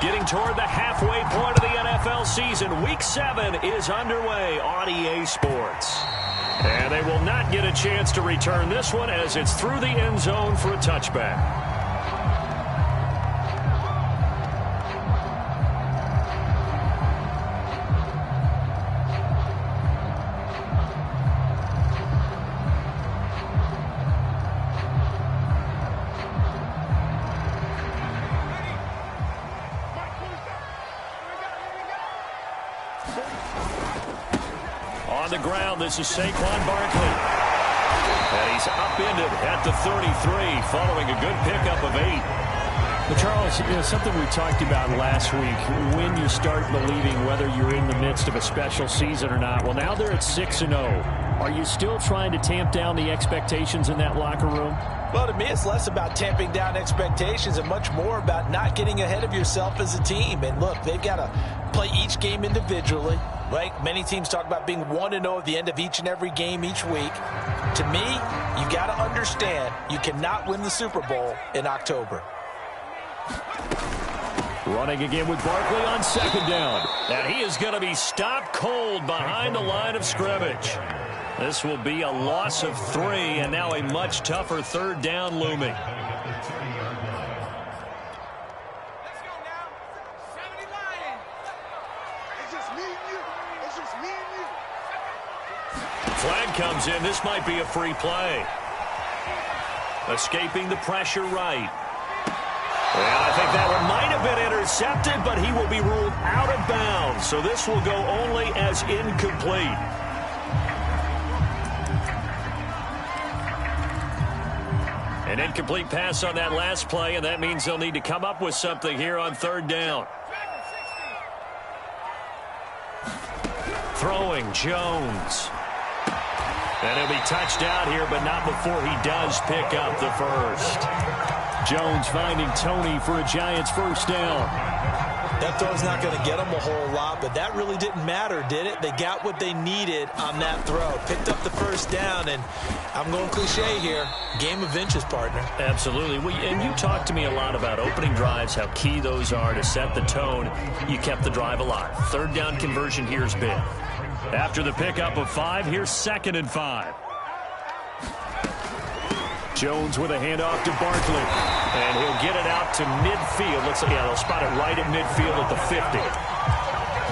Getting toward the halfway point of the NFL season. Week 7 is underway on EA Sports. And they will not get a chance to return this one as it's through the end zone for a touchback. On the ground, this is Saquon Barkley. And he's upended at the 33 following a good pickup of 8. But Charles, something we talked about last week, when you start believing whether you're in the midst of a special season or not. Well, now they're at 6-0. Are you still trying to tamp down the expectations in that locker room? Well, to me, it's less about tamping down expectations and much more about not getting ahead of yourself as a team. And look, they've got to play each game individually, right? Many teams talk about being 1-0 at the end of each and every game each week. To me, you got to understand you cannot win the Super Bowl in October. Running again with Barkley on second down. And he is going to be stopped cold behind the line of scrimmage. This will be a loss of 3, and now a much tougher third down looming. Flag comes in. This might be a free play. Escaping the pressure right. Well, I think that one might have been intercepted, but he will be ruled out of bounds. So this will go only as incomplete. An incomplete pass on that last play, and that means they'll need to come up with something here on third down. Throwing Jones. And he'll be touched out here, but not before he does pick up the first. Jones finding Tony for a Giants first down. That throw's not going to get them a whole lot, but that really didn't matter, did it? They got what they needed on that throw. Picked up the first down, and I'm going cliche here. Game of inches, partner. Absolutely. And you talked to me a lot about opening drives, how key those are to set the tone. You kept the drive alive. Third down conversion here is big. After the pickup of 5, here's 2nd and 5. Jones with a handoff to Barkley. And he'll get it out to midfield. Looks like, yeah, they'll spot it right at midfield at the 50.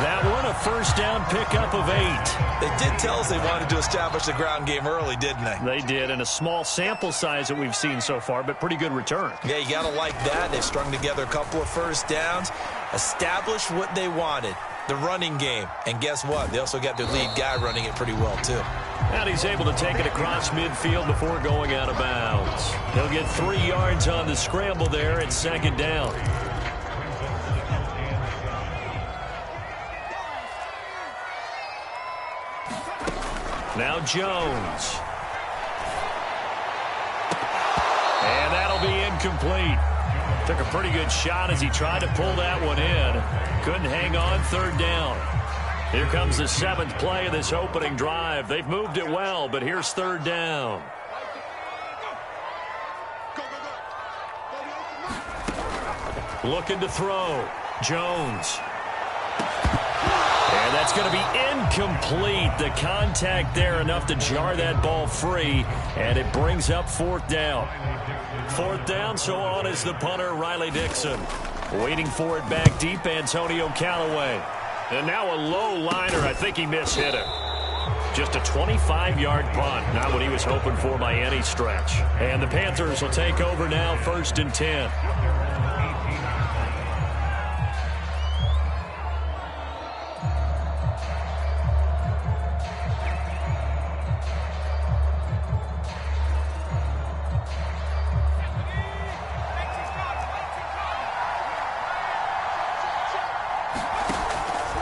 That one, a first down pickup of 8. They did tell us they wanted to establish the ground game early, didn't they? They did, and a small sample size that we've seen so far, but pretty good return. Yeah, you got to like that. They've strung together a couple of first downs, established what they wanted, the running game. And guess what? They also got their lead guy running it pretty well, too. And he's able to take it across midfield before going out of bounds. He'll get 3 yards on the scramble there at 2nd down. Now Jones. And that'll be incomplete. Took a pretty good shot as he tried to pull that one in. Couldn't hang on, 3rd down. Here comes the 7th play of this opening drive. They've moved it well, but here's 3rd down. Looking to throw. Jones. And that's going to be incomplete. The contact there enough to jar that ball free, and it brings up 4th down. 4th down, so on is the punter, Riley Dixon. Waiting for it back deep, Antonio Callaway. And now a low liner. I think he mishit it. Just a 25-yard punt. Not what he was hoping for by any stretch. And the Panthers will take over now, 1st and 10.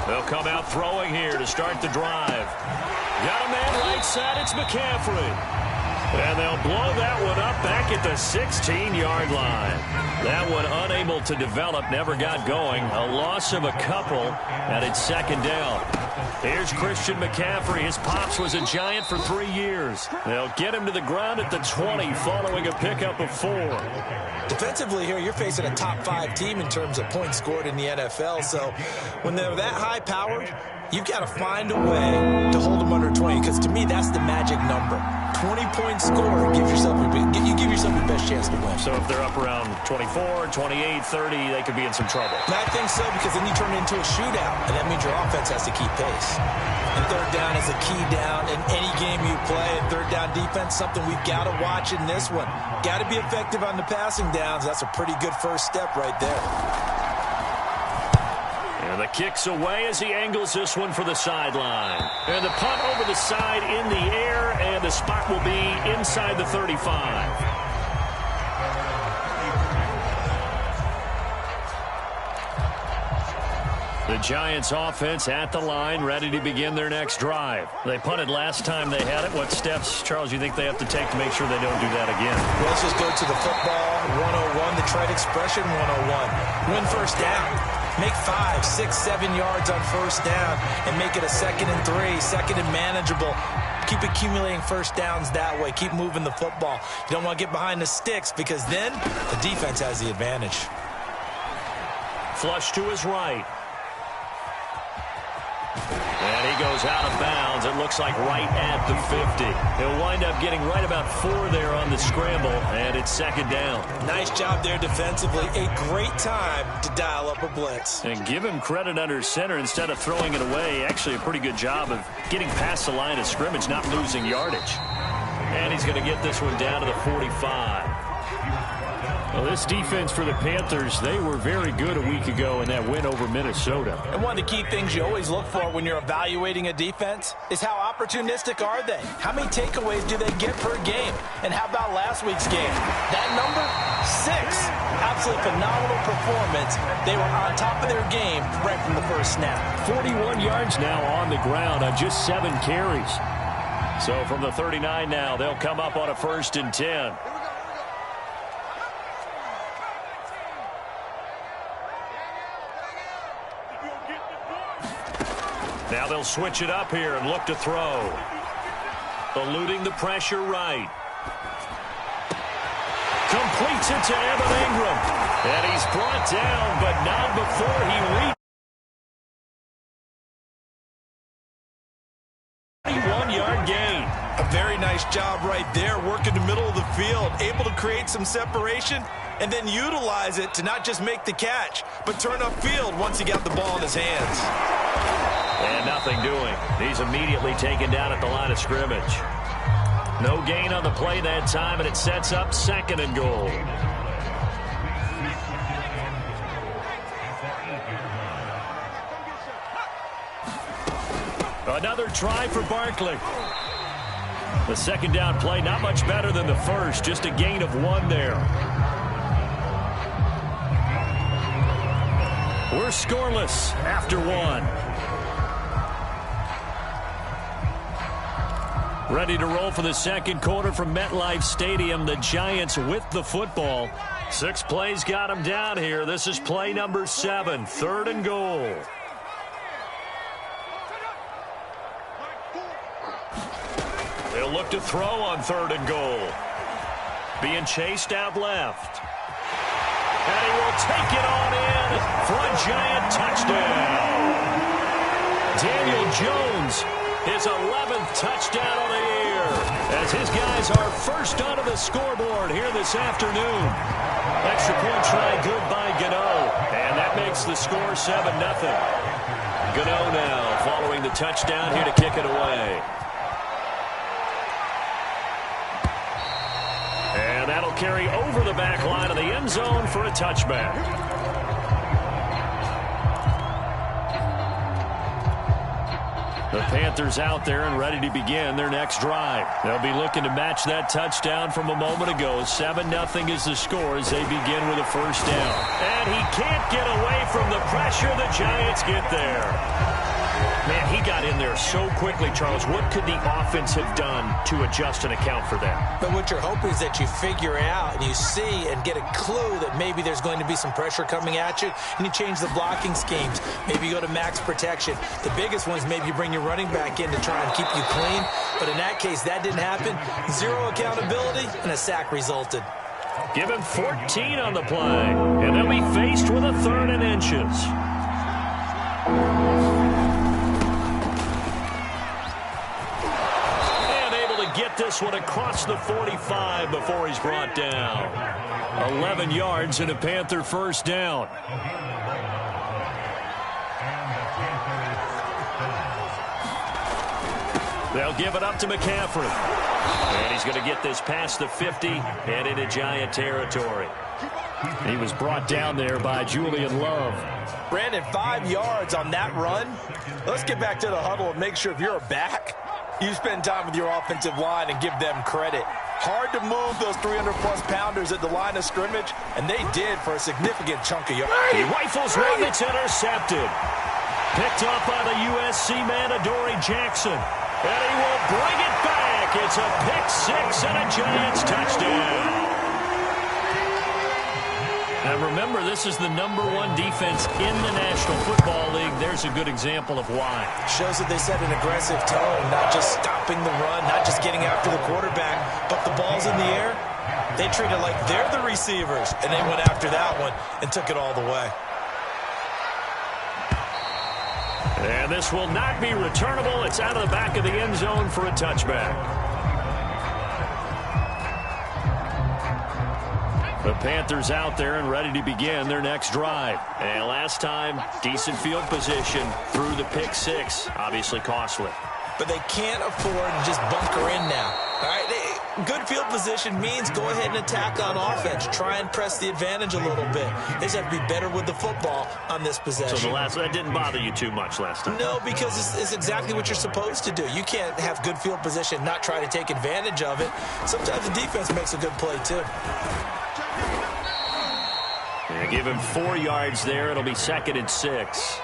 They'll come out throwing here to start the drive. Got a man right side. It's McCaffrey. And they'll blow that one up back at the 16-yard line. That one unable to develop, never got going. A loss of a couple, and it's 2nd down. Here's Christian McCaffrey. His pops was a Giant for 3 years. They'll get him to the ground at the 20 following a pickup of 4. Defensively here, you're facing a top 5 team in terms of points scored in the NFL. So when they're that high-powered, you've got to find a way to hold them under 20, because to me, that's the magic number. 20 points scored, you give yourself your best chance to win. So if they're up around 24, 28, 30, they could be in some trouble. And I think so, because then you turn it into a shootout, and that means your offense has to keep pace. And third down is a key down in any game you play. And third down defense, something we've got to watch in this one. Got to be effective on the passing downs. That's a pretty good first step right there. And the kick's away as he angles this one for the sideline. And the punt over the side in the air, and the spot will be inside the 35. The Giants offense at the line, ready to begin their next drive. They punted last time they had it. What steps, Charles, you think they have to take to make sure they don't do that again? Well, let's just go to the football 101, the trade expression 101. Win first down. Make 5, 6, 7 yards on first down and make it a 2nd and 3, second and manageable. Keep accumulating first downs that way. Keep moving the football. You don't want to get behind the sticks, because then the defense has the advantage. Flush to his right. And he goes out of bounds. It looks like right at the 50. He'll wind up getting right about 4 there on the scramble, and it's 2nd down. Nice job there defensively. A great time to dial up a blitz. And give him credit under center instead of throwing it away. Actually a pretty good job of getting past the line of scrimmage, not losing yardage. And he's going to get this one down to the 45. Well, this defense for the Panthers, they were very good a week ago in that win over Minnesota. And one of the key things you always look for when you're evaluating a defense is how opportunistic are they? How many takeaways do they get per game? And how about last week's game? That number, 6. Absolutely phenomenal performance. They were on top of their game right from the first snap. 41 yards now on the ground on just 7 carries. So from the 39 now, they'll come up on a 1st and 10. Now they'll switch it up here and look to throw. Eluding the pressure right. Completes it to Evan Ingram. And he's brought down, but not before he reaches. 21-yard gain. A very nice job right there, working the middle of the field, able to create some separation and then utilize it to not just make the catch, but turn upfield once he got the ball in his hands. And nothing doing. He's immediately taken down at the line of scrimmage. No gain on the play that time, and it sets up 2nd and goal. Another try for Barkley. The 2nd down play, not much better than the first, just a gain of 1 there. We're scoreless after 1. Ready to roll for the 2nd quarter from MetLife Stadium. The Giants with the football. 6 plays got them down here. This is play number 7, 3rd and goal. They'll look to throw on 3rd and goal. Being chased out left. And he will take it on in for a Giant touchdown. Daniel Jones, his 11th touchdown on the year, as his guys are first onto the scoreboard here this afternoon. Extra point try good by Gano, and that makes the score 7-0. Gano now following the touchdown here to kick it away. And that'll carry over the back line of the end zone for a touchback. The Panthers out there and ready to begin their next drive. They'll be looking to match that touchdown from a moment ago. 7-0 is the score as they begin with a 1st down. And he can't get away from the pressure. The Giants get there. Man, he got in there so quickly, Charles. What could the offense have done to adjust and account for that? But what you're hoping is that you figure out and you see and get a clue that maybe there's going to be some pressure coming at you, and you change the blocking schemes. Maybe you go to max protection. The biggest one is maybe you bring your running back in to try and keep you clean. But in that case, that didn't happen. Zero accountability, and a sack resulted. Give him 14 on the play, and they'll be faced with a 3rd and inches. Get this one across the 45 before he's brought down. 11 yards and a Panther first down. They'll give it up to McCaffrey. And he's going to get this past the 50 and into Giant territory. He was brought down there by Julian Love. Brandon, 5 yards on that run. Let's get back to the huddle and make sure if you're a back, you spend time with your offensive line and give them credit. Hard to move those 300-plus pounders at the line of scrimmage, and they did for a significant chunk of yards. He rifles one that's intercepted. Picked off by the USC man, Adoree Jackson. And he will bring it back. It's a pick-6 and a Giants touchdown. Now remember, this is the #1 defense in the National Football League. There's a good example of why. Shows that they set an aggressive tone, not just stopping the run, not just getting after the quarterback, but the ball's in the air. They treat it like they're the receivers, and they went after that one and took it all the way. And this will not be returnable. It's out of the back of the end zone for a touchback. The Panthers out there and ready to begin their next drive. And last time, decent field position through the pick-6. Obviously costly. But they can't afford to just bunker in now. All right, good field position means go ahead and attack on offense. Try and press the advantage a little bit. They just have to be better with the football on this possession. So that didn't bother you too much last time? No, because it's exactly what you're supposed to do. You can't have good field position, not try to take advantage of it. Sometimes the defense makes a good play, too. Yeah, give him 4 yards there. It'll be 2nd and 6.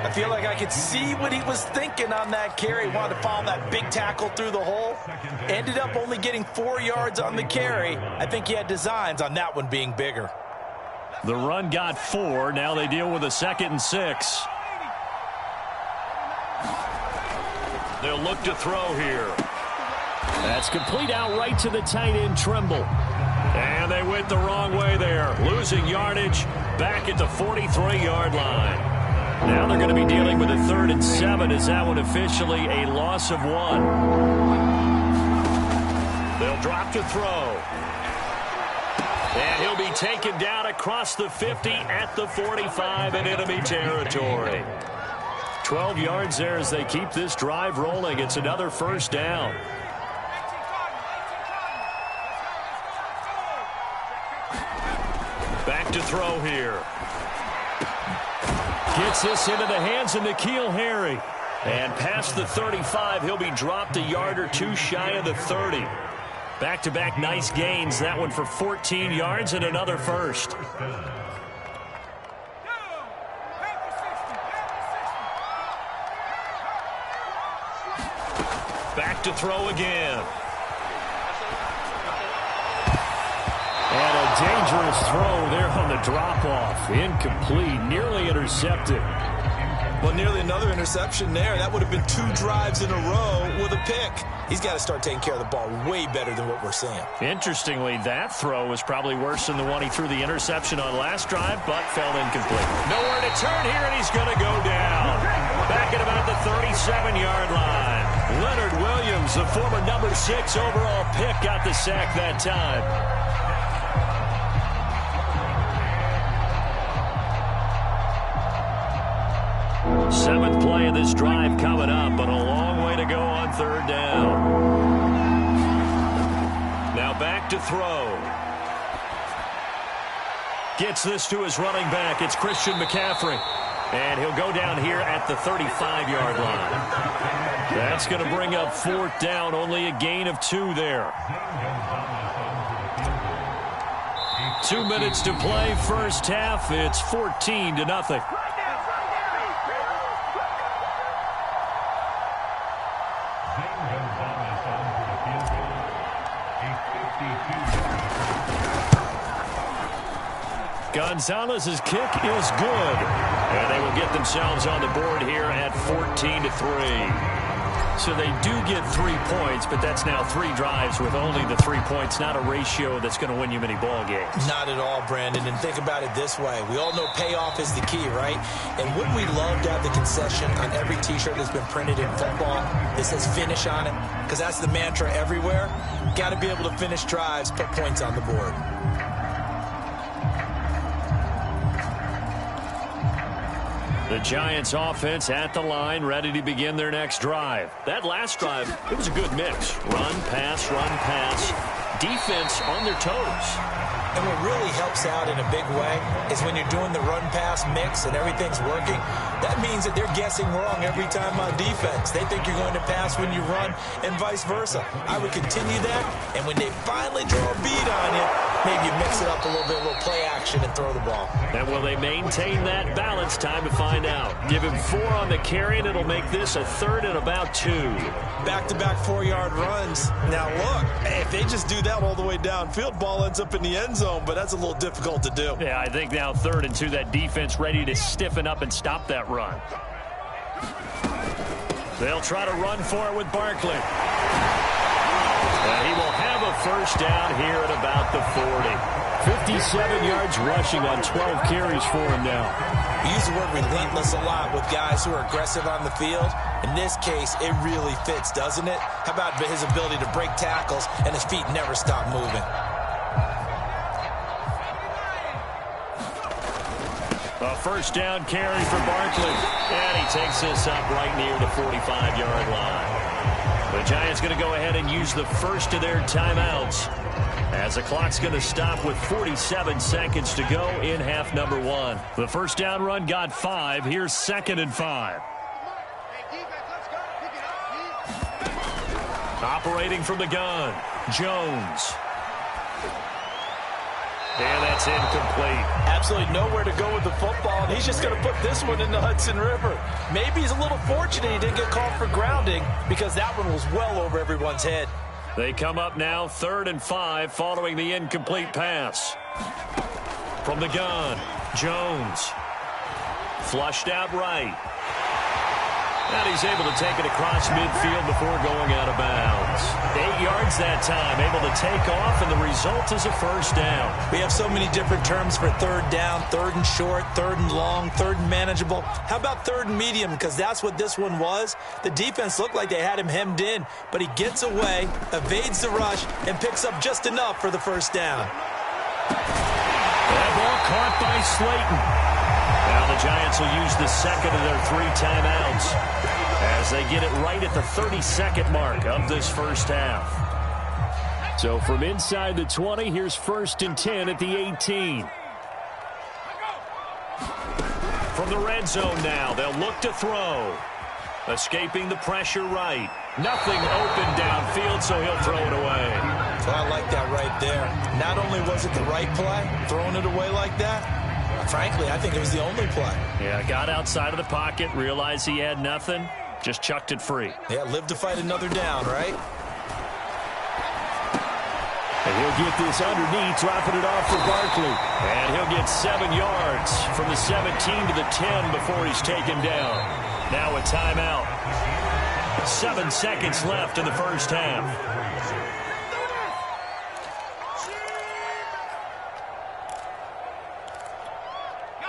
I feel like I could see what he was thinking on that carry. Wanted to follow that big tackle through the hole. Ended up only getting 4 yards on the carry. I think he had designs on that one being bigger. The run got 4. Now they deal with a 2nd and 6. They'll look to throw here. That's complete outright to the tight end, Tremble. And they went the wrong way there. Losing yardage back at the 43-yard line. Now they're going to be dealing with a 3rd and 7. Is that one officially a loss of 1? They'll drop to throw. And he'll be taken down across the 50 at the 45 in enemy territory. 12 yards there as they keep this drive rolling. It's another first down. Back to throw here. Gets this into the hands of N'Keal Harry. And past the 35, he'll be dropped a yard or 2 shy of the 30. Back-to-back nice gains. That one for 14 yards and another first. Back to throw again. And a dangerous throw there on the drop-off. Incomplete, nearly intercepted. Well, nearly another interception there. That would have been 2 drives in a row with a pick. He's got to start taking care of the ball way better than what we're seeing. Interestingly, that throw was probably worse than the one he threw the interception on last drive, but fell incomplete. Nowhere to turn here, and he's going to go down. Back at about the 37-yard line. Leonard Williams, the former number 6 overall pick, got the sack that time. Seventh play of this drive coming up, but a long way to go on 3rd down. Now back to throw. Gets this to his running back. It's Christian McCaffrey. And he'll go down here at the 35-yard line. That's going to bring up 4th down. Only a gain of 2 there. 2 minutes to play first half. It's 14-0. Gonzalez's kick is good. And they will get themselves on the board here at 14-3. So they do get 3 points, but that's now 3 drives with only the 3 points. Not a ratio that's going to win you many ball games. Not at all, Brandon. And think about it this way. We all know payoff is the key, right? And wouldn't we love to have the concession on every T-shirt that's been printed in football that says finish on it? Because that's the mantra everywhere. Got to be able to finish drives, put points on the board. The Giants offense at the line, ready to begin their next drive. That last drive, it was a good mix. Run, pass, defense on their toes. And what really helps out in a big way is when you're doing the run-pass mix and everything's working, that means that they're guessing wrong every time on defense. They think you're going to pass when you run and vice versa. I would continue that, and when they finally draw a bead on you, maybe you mix it up a little bit, a little play action and throw the ball. And will they maintain that balance? Time to find out. Give him 4 on the carry, and it'll make this a 3rd and about 2. Back-to-back 4-yard runs. Now, look, if they just do that all the way downfield, ball ends up in the end zone, but that's a little difficult to do. Yeah, I think now 3rd and 2, that defense ready to stiffen up and stop that run. They'll try to run for it with Barkley. And he will have a first down here at about the 40. 57 yards rushing on 12 carries for him now. We use the word relentless a lot with guys who are aggressive on the field. In this case, it really fits, doesn't it? How about his ability to break tackles and his feet never stop moving? A first down carry for Barkley. And he takes this up right near the 45-yard line. The Giants going to go ahead and use the first of their timeouts, as the clock's going to stop with 47 seconds to go in half number 1. The first down run got 5. Here's 2nd and 5. Operating from the gun, Jones. And that's incomplete. Absolutely nowhere to go with the football, and he's just going to put this one in the Hudson River. Maybe he's a little fortunate he didn't get called for grounding, because that one was well over everyone's head. They come up now 3rd and 5 following the incomplete pass. From the gun, Jones. Flushed out right. And he's able to take it across midfield before going out of bounds. 8 yards that time, able to take off, and the result is a first down. We have so many different terms for 3rd down, 3rd and short, 3rd and long, 3rd and manageable. How about 3rd and medium? Because that's what this one was. The defense looked like they had him hemmed in, but he gets away, evades the rush, and picks up just enough for the first down. That ball caught by Slayton. Now the Giants will use the 2nd of their 3 timeouts as they get it right at the 32nd mark of this first half. So from inside the 20, here's 1st and 10 at the 18. From the red zone now, they'll look to throw. Escaping the pressure right. Nothing open downfield, so he'll throw it away. Well, I like that right there. Not only was it the right play, throwing it away like that, frankly, I think it was the only play. Yeah, got outside of the pocket, realized he had nothing, just chucked it free. Yeah, live to fight another down, right? And he'll get this underneath, dropping it off for Barkley. And he'll get 7 yards from the 17 to the 10 before he's taken down. Now a timeout. 7 seconds left in the first half.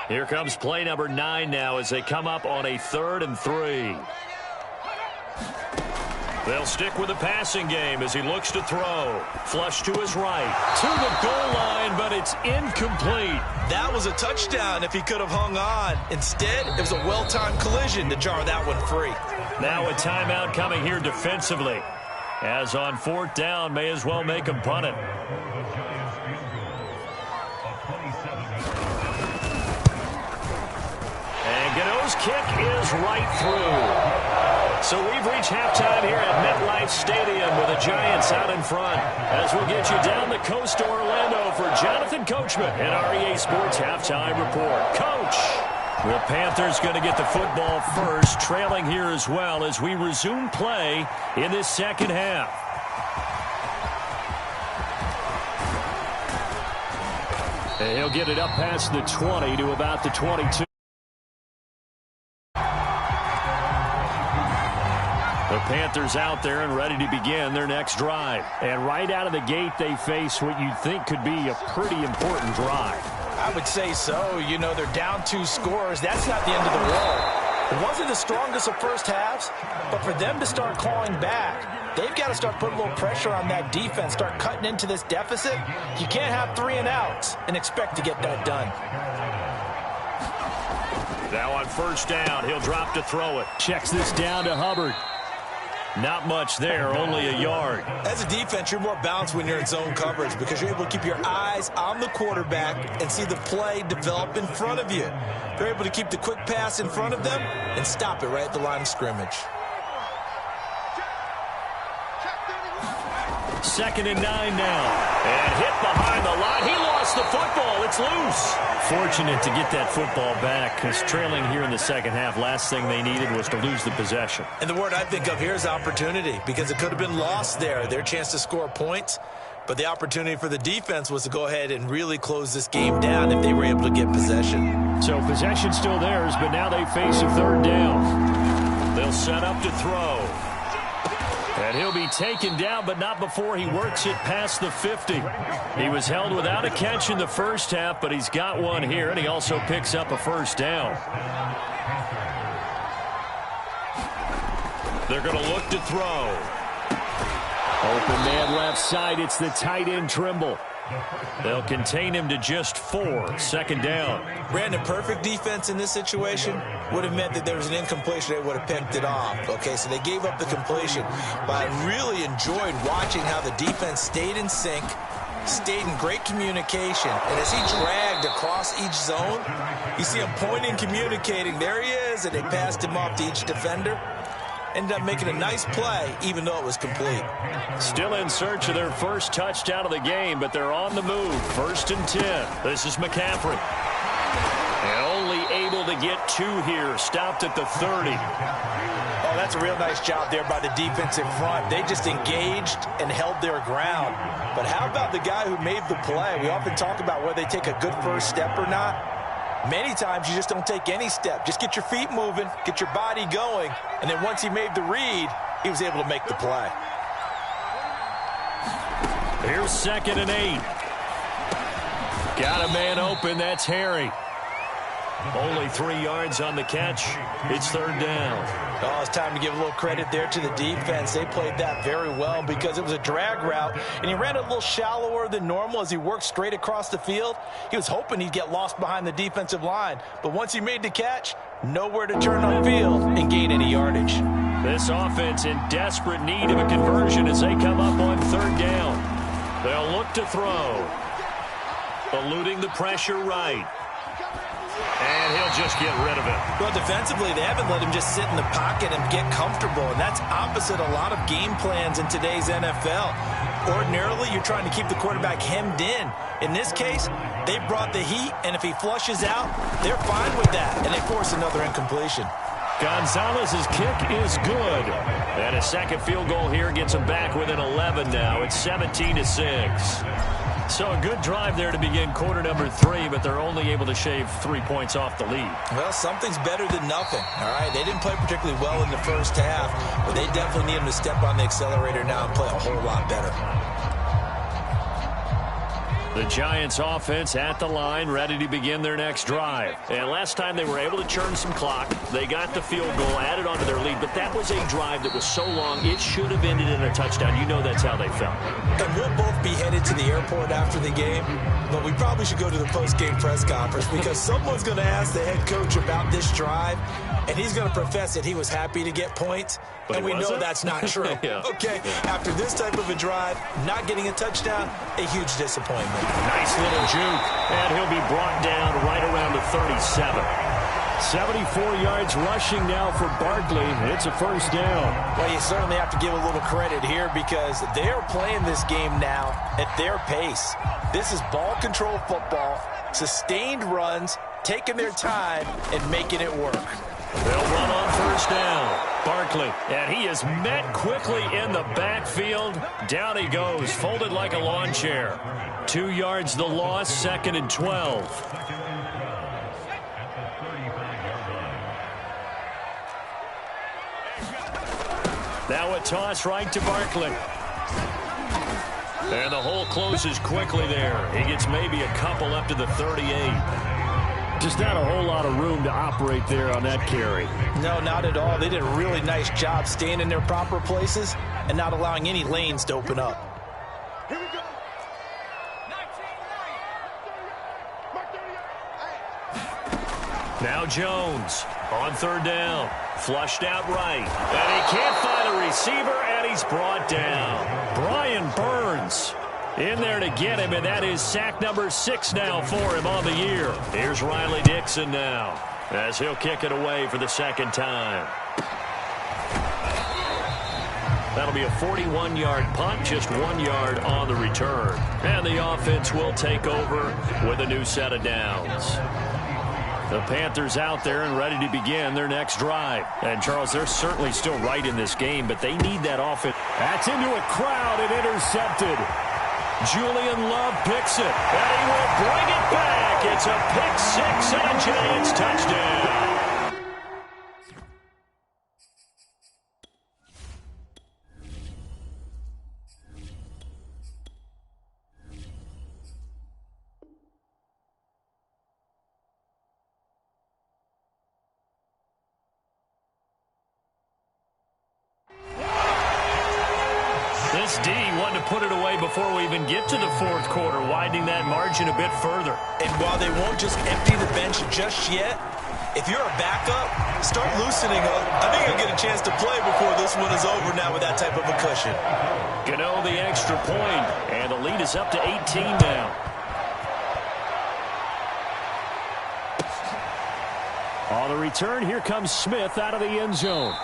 Here comes play number 9 now as they come up on a 3rd and 3. They'll stick with the passing game as he looks to throw. Flush to his right. To the goal line, but it's incomplete. That was a touchdown if he could have hung on. Instead, it was a well-timed collision to jar that one free. Now a timeout coming here defensively. As on 4th down, may as well make him punt it. And Gano's kick is right through. So we've reached halftime here at MetLife Stadium with the Giants out in front. As we'll get you down the coast to Orlando for Jonathan Coachman and our EA Sports Halftime Report. Coach! The Panthers going to get the football first, trailing here as well as we resume play in this second half. And he'll get it up past the 20 to about the 22. The Panthers out there and ready to begin their next drive. And right out of the gate, they face what you'd think could be a pretty important drive. I would say so. You know, they're down 2 scores. That's not the end of the world. It wasn't the strongest of first halves, but for them to start clawing back, they've got to start putting a little pressure on that defense, start cutting into this deficit. You can't have 3 and outs and expect to get that done. Now on first down, he'll drop to throw it. Checks this down to Hubbard. Not much there, only a yard. As a defense, you're more balanced when you're in zone coverage because you're able to keep your eyes on the quarterback and see the play develop in front of you. They're able to keep the quick pass in front of them and stop it right at the line of scrimmage. 2nd and 9 now. And hit behind the line. He lost the football. It's loose. Fortunate to get that football back because trailing here in the second half, last thing they needed was to lose the possession. And the word I think of here is opportunity because it could have been lost there. Their chance to score points. But the opportunity for the defense was to go ahead and really close this game down if they were able to get possession. So possession still theirs, but now they face a 3rd down. They'll set up to throw. And he'll be taken down, but not before he works it past the 50. He was held without a catch in the first half, but he's got one here, and he also picks up a first down. They're going to look to throw. Open man left side. It's the tight end Trimble. They'll contain him to just 4. 2nd down. Brandon, perfect defense in this situation would have meant that there was an incompletion. They would have picked it off. Okay, so they gave up the completion. But I really enjoyed watching how the defense stayed in sync, stayed in great communication. And as he dragged across each zone, you see him pointing, communicating. There he is, and they passed him off to each defender. Ended up making a nice play, even though it was complete. Still in search of their first touchdown of the game, but they're on the move. 1st and 10. This is McCaffrey. And only able to get 2 here. Stopped at the 30. Oh, that's a real nice job there by the defense in front. They just engaged and held their ground. But how about the guy who made the play? We often talk about whether they take a good first step or not. Many times you just don't take any step. Just get your feet moving, get your body going, and then once he made the read, he was able to make the play. Here's 2nd and 8. Got a man open. That's Harry. Only 3 yards on the catch. It's 3rd down. Oh, it's time to give a little credit there to the defense. They played that very well because it was a drag route, and he ran a little shallower than normal as he worked straight across the field. He was hoping he'd get lost behind the defensive line, but once he made the catch, nowhere to turn upfield and gain any yardage. This offense in desperate need of a conversion as they come up on 3rd down. They'll look to throw. Eluding the pressure right. And he'll just get rid of it. Well, defensively, they haven't let him just sit in the pocket and get comfortable, and that's opposite a lot of game plans in today's NFL. Ordinarily, you're trying to keep the quarterback hemmed in. In this case, they brought the heat, and if he flushes out, they're fine with that, and they force another incompletion. Gonzalez's kick is good. And a second field goal here gets him back within 11 now. It's 17-6. So a good drive there to begin quarter number 3, but they're only able to shave 3 points off the lead. Well, something's better than nothing, all right? They didn't play particularly well in the first half, but they definitely need him to step on the accelerator now and play a whole lot better. The Giants offense at the line, ready to begin their next drive. And last time they were able to churn some clock. They got the field goal, added onto their lead, but that was a drive that was so long, it should have ended in a touchdown. You know that's how they felt. And we'll both be headed to the airport after the game, but we probably should go to the post-game press conference because someone's going to ask the head coach about this drive, and he's going to profess that he was happy to get points, but and we know that's not true. Yeah. Okay, after this type of a drive, not getting a touchdown, a huge disappointment. Nice little juke, and he'll be brought down right around the 37. 74 yards rushing now for Barkley. It's a first down. Well, you certainly have to give a little credit here because they're playing this game now at their pace. This is ball control football, sustained runs, taking their time, and making it work. They'll run on first down. Barkley, and he is met quickly in the backfield. Down he goes, folded like a lawn chair. 2 yards the loss, 2nd and 12. Now a toss right to Barkley. And the hole closes quickly there. He gets maybe a couple up to the 38. Just not a whole lot of room to operate there on that carry. No, not at all. They did a really nice job staying in their proper places and not allowing any lanes to open up. Here we go. Now Jones on 3rd down. Flushed out right. And he can't find a receiver, and he's brought down. Brian Burns in there to get him, and that is sack number 6 now for him on the year. Here's Riley Dixon now as he'll kick it away for the 2nd time. That'll be a 41-yard punt, just 1 yard on the return. And the offense will take over with a new set of downs. The Panthers out there and ready to begin their next drive. And, Charles, they're certainly still right in this game, but they need that offense. That's into a crowd and intercepted. Julian Love picks it, and he will bring it back. It's a pick 6 and a Giants touchdown. This D wanted to put it away before we even get to the 4th quarter, widening that margin a bit further. And while they won't just empty the bench just yet, if you're a backup, start loosening up. I think you'll get a chance to play before this one is over now with that type of a cushion. Gano the extra point, and the lead is up to 18 now. On the return, here comes Smith out of the end zone.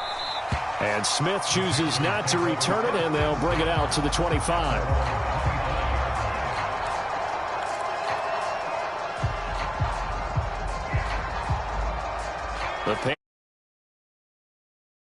And Smith chooses not to return it, and they'll bring it out to the 25. The